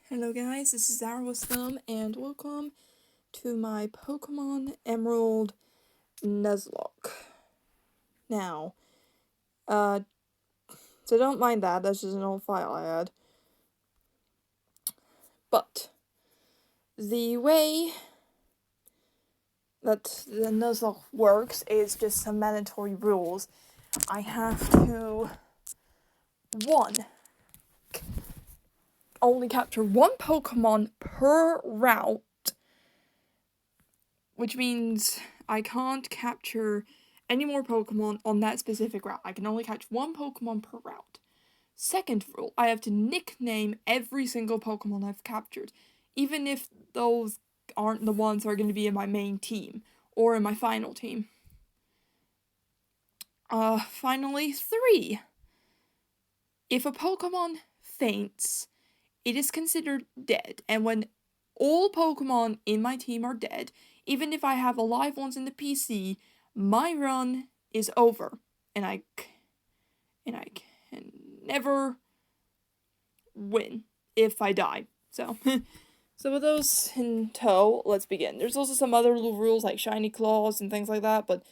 Hello guys, this is Our Wisdom, and welcome to my Pokemon Emerald Nuzlocke. Now, so don't mind that, that's just an old file I had. But, the way that the Nuzlocke works is just some mandatory rules. I have to, only capture one Pokemon per route, which means I can't capture any more Pokemon on that specific route. I can only catch one Pokemon per route. Second rule, I have to nickname every single Pokemon I've captured, even if those aren't the ones that are going to be in my main team or in my final team. Finally, 3. If a Pokemon faints, it is considered dead, and when all Pokemon in my team are dead, even if I have alive ones in the PC, my run is over, and I can never win if I die. So, so with those in tow, let's begin. There's also some other little rules like shiny claws and things like that, but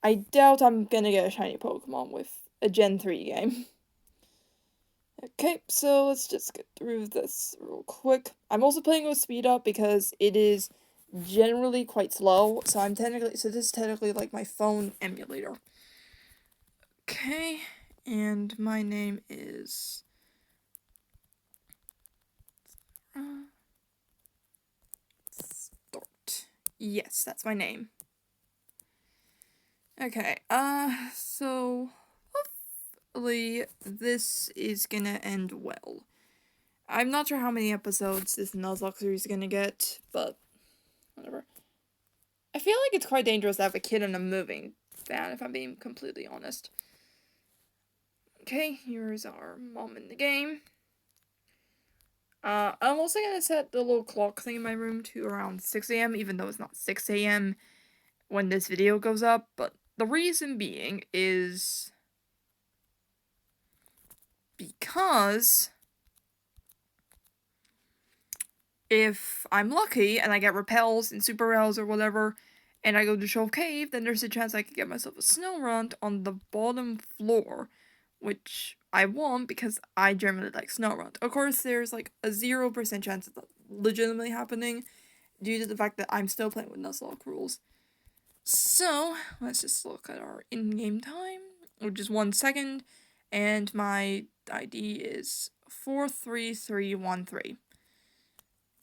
I doubt I'm gonna get a shiny Pokemon with a Gen 3 game. Okay, so let's just get through this real quick. I'm also playing with speed up because it is generally quite slow, so this is technically like my phone emulator. Okay, and my name is Start. Yes, that's my name. Okay, so hopefully this is gonna end well. I'm not sure how many episodes this Nuzlocke series is gonna get, but whatever. I feel like it's quite dangerous to have a kid in a moving van, if I'm being completely honest. Okay, here's our mom in the game. I'm also gonna set the little clock thing in my room to around 6 a.m., even though it's not 6 a.m. when this video goes up, but the reason being is because if I'm lucky and I get repels and super rails or whatever, and I go to Shoal Cave, then there's a chance I could get myself a snow run on the bottom floor, which I won't because I generally like snow run. Of course, there's like a 0% chance of that legitimately happening due to the fact that I'm still playing with Nuzlocke rules. So, let's just look at our in-game time, which is 1 second, and my ID is 43313.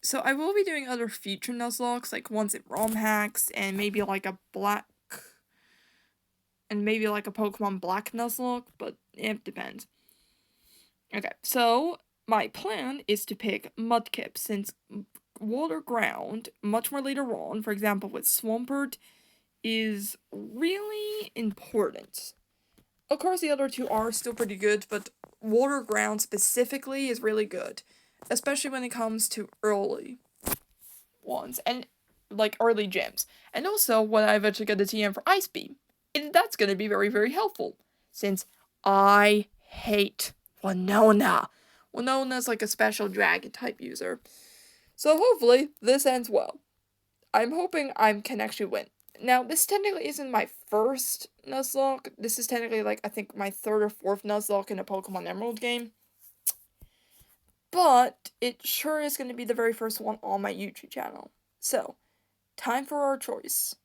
So I will be doing other future Nuzlocks, like ones in ROM hacks, and maybe like a Pokemon Black Nuzlocke, but it depends. Okay, so my plan is to pick Mudkip, since water ground, much more later on, for example with Swampert, is really important. Of course, the other two are still pretty good, but water ground specifically is really good, especially when it comes to early ones and like early gyms. And also, when I eventually get the TM for Ice Beam, that's gonna be very, very helpful, since I hate Winona. Winona's like a special dragon type user. So hopefully, this ends well. I'm hoping I can actually win. Now, this technically isn't my first Nuzlocke. This is technically, like, I think my 3rd or 4th Nuzlocke in a Pokemon Emerald game. But it sure is going to be the very first one on my YouTube channel. So, time for our choice.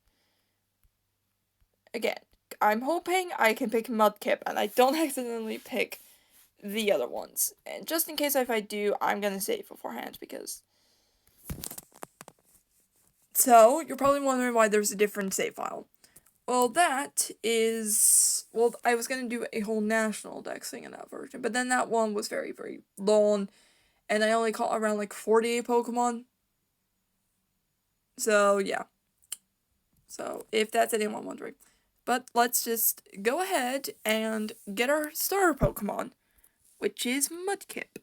Again, I'm hoping I can pick Mudkip and I don't accidentally pick the other ones. And just in case if I do, I'm going to save beforehand because... So, you're probably wondering why there's a different save file. Well, that is... Well, I was going to do a whole national dex thing in that version, but then that one was very, very long, and I only caught around, like, 48 Pokemon. So, yeah. So, if that's anyone wondering. But let's just go ahead and get our starter Pokemon, which is Mudkip.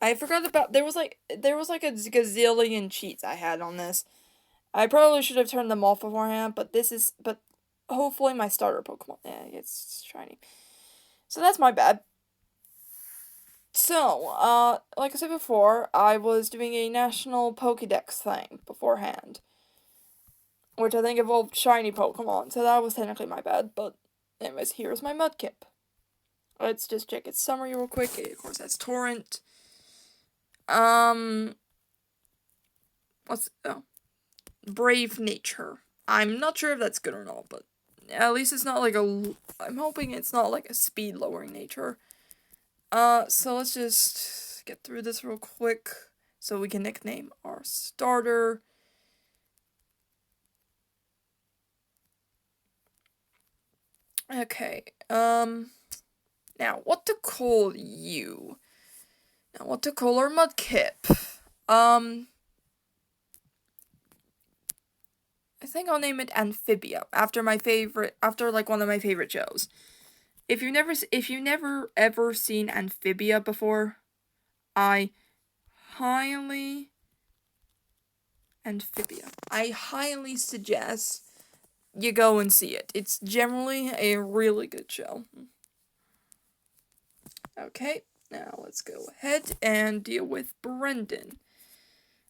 I forgot about, there was like a gazillion cheats I had on this. I probably should have turned them off beforehand, but hopefully my starter Pokemon, it's shiny. So that's my bad. So, like I said before, I was doing a national Pokédex thing beforehand, which I think involved shiny Pokemon, so that was technically my bad, but anyways, here's my Mudkip. Let's just check its summary real quick. Of course, that's Torrent. Brave Nature. I'm not sure if that's good or not, but at least it's not like I'm hoping it's not like a speed lowering nature. So let's just get through this real quick so we can nickname our starter. Okay, now what to call you? Now what to call our Mudkip? I think I'll name it Amphibia after like one of my favorite shows. If you never ever seen Amphibia before, I highly suggest you go and see it. It's generally a really good show. Okay, now let's go ahead and deal with Brendan.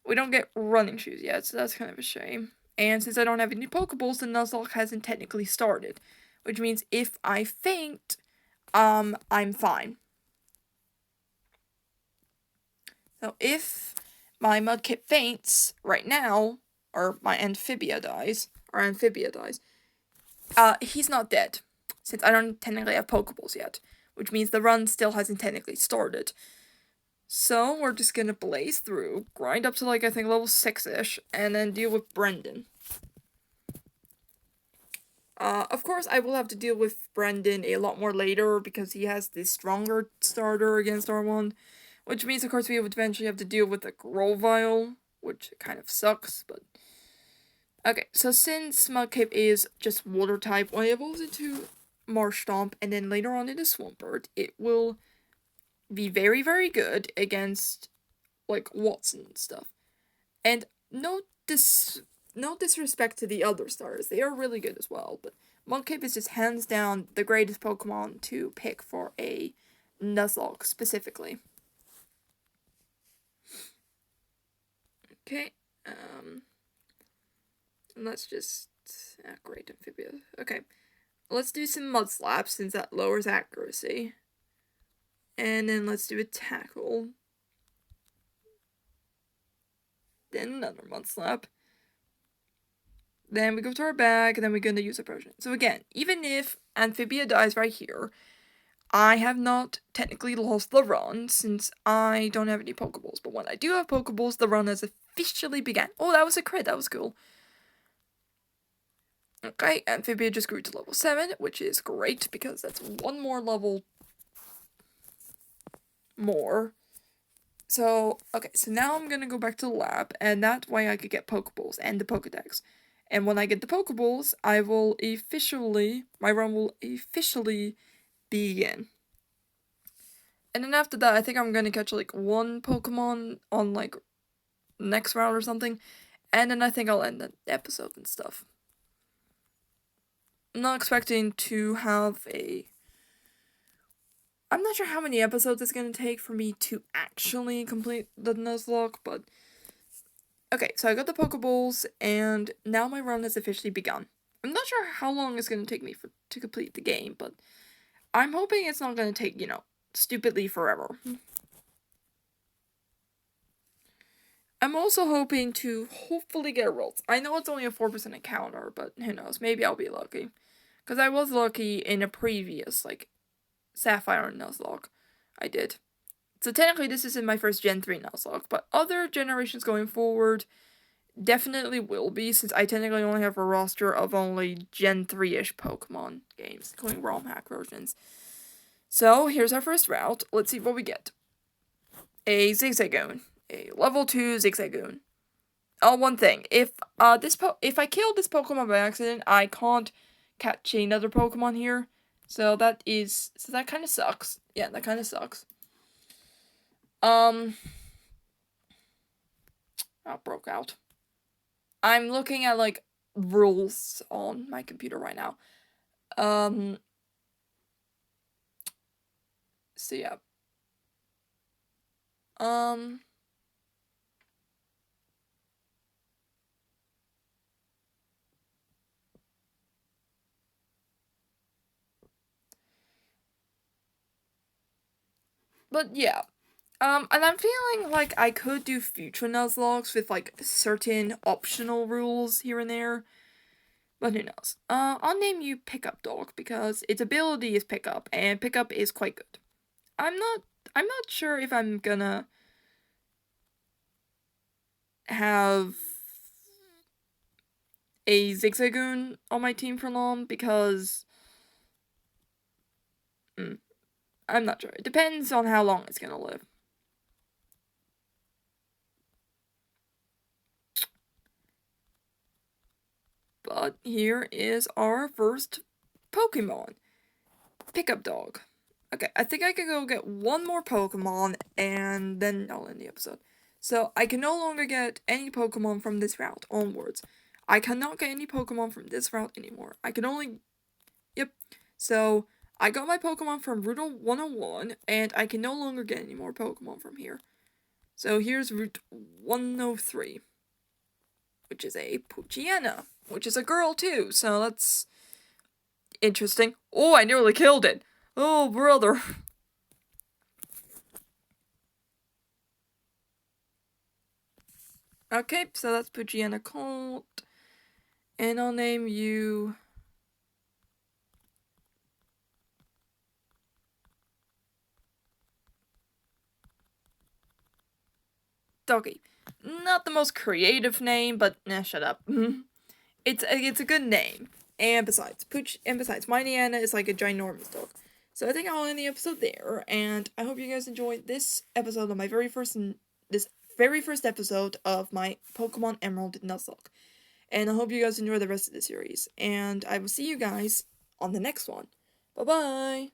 We don't get running shoes yet, so that's kind of a shame. And since I don't have any Pokeballs, the Nuzlocke hasn't technically started. Which means if I faint, I'm fine. So if my Mudkip faints right now, or my Amphibia dies, he's not dead. Since I don't technically have Pokeballs yet. Which means the run still hasn't technically started. So, we're just gonna blaze through, grind up to like, I think, level 6-ish, and then deal with Brendan. Of course, I will have to deal with Brendan a lot more later, because he has this stronger starter against R1, which means, of course, we would eventually have to deal with a Grovyle, which kind of sucks, but... Okay, so since Mudkip is just water type, when it evolves into Marshtomp, and then later on into Swampert, it will be very, very good against, like, Watson and stuff. And no disrespect to the other starters, they are really good as well, but Mudkip is just hands down the greatest Pokemon to pick for a Nuzlocke specifically. Okay, let's just, great, Amphibia. Okay, let's do some Mud Slap since that lowers accuracy. And then let's do a Tackle. Then another Mud Slap. Then we go to our bag, and then we're going to use a potion. So again, even if Amphibia dies right here, I have not technically lost the run, since I don't have any Pokeballs. But when I do have Pokeballs, the run has officially begun. Oh, that was a crit, that was cool. Okay, Amphibia just grew to level 7, which is great, because that's one more level more. So, okay, so now I'm gonna go back to the lab, and that way I could get Pokeballs and the Pokedex. And when I get the Pokeballs, my run will officially begin. And then after that, I think I'm gonna catch, like, one Pokemon on, like, next round or something. And then I think I'll end the episode and stuff. I'm not expecting to have I'm not sure how many episodes it's gonna take for me to actually complete the Nuzlocke, but... Okay, so I got the Pokeballs, and now my run has officially begun. I'm not sure how long it's gonna take me to complete the game, but I'm hoping it's not gonna take, stupidly forever. I'm also hoping to hopefully get a Rolls. I know it's only a 4% encounter, but who knows, maybe I'll be lucky. Because I was lucky in a previous, like, Sapphire Nuzlocke I did. So technically this isn't my first Gen 3 Nuzlocke, but other generations going forward definitely will be, since I technically only have a roster of only Gen 3-ish Pokemon games, including ROM hack versions. So, here's our first route. Let's see what we get. A Zigzagoon. A level 2 Zigzagoon. Oh, one thing. If I kill this Pokemon by accident, I can't catch another Pokemon here. So that kind of sucks. Yeah, that kind of sucks. I broke out. I'm looking at, like, rules on my computer right now. So yeah. But yeah. And I'm feeling like I could do future nuzlocks with, like, certain optional rules here and there. But who knows? I'll name you Pickup Dog because its ability is Pickup, and Pickup is quite good. I'm not sure if I'm gonna have a Zigzagoon on my team for long because I'm not sure. It depends on how long it's gonna live. But here is our first Pokemon. Pickup Dog. Okay, I think I can go get one more Pokemon and then I'll end the episode. So, I can no longer get any Pokemon from this route onwards. I cannot get any Pokemon from this route anymore. I can only... Yep. So, I got my Pokemon from Route 101, and I can no longer get any more Pokemon from here. So, here's Route 103, which is a Poochyena, which is a girl too, so that's interesting. Oh, I nearly killed it. Oh, brother. Okay, so that's Poochyena Colt. And I'll name you... Doggy. Not the most creative name, but shut up. It's a good name. And besides, my Niana is like a ginormous dog. So I think I'll end the episode there, and I hope you guys enjoyed this episode of my very first episode of my Pokemon Emerald Nuzlocke. And I hope you guys enjoy the rest of the series. And I will see you guys on the next one. Bye-bye!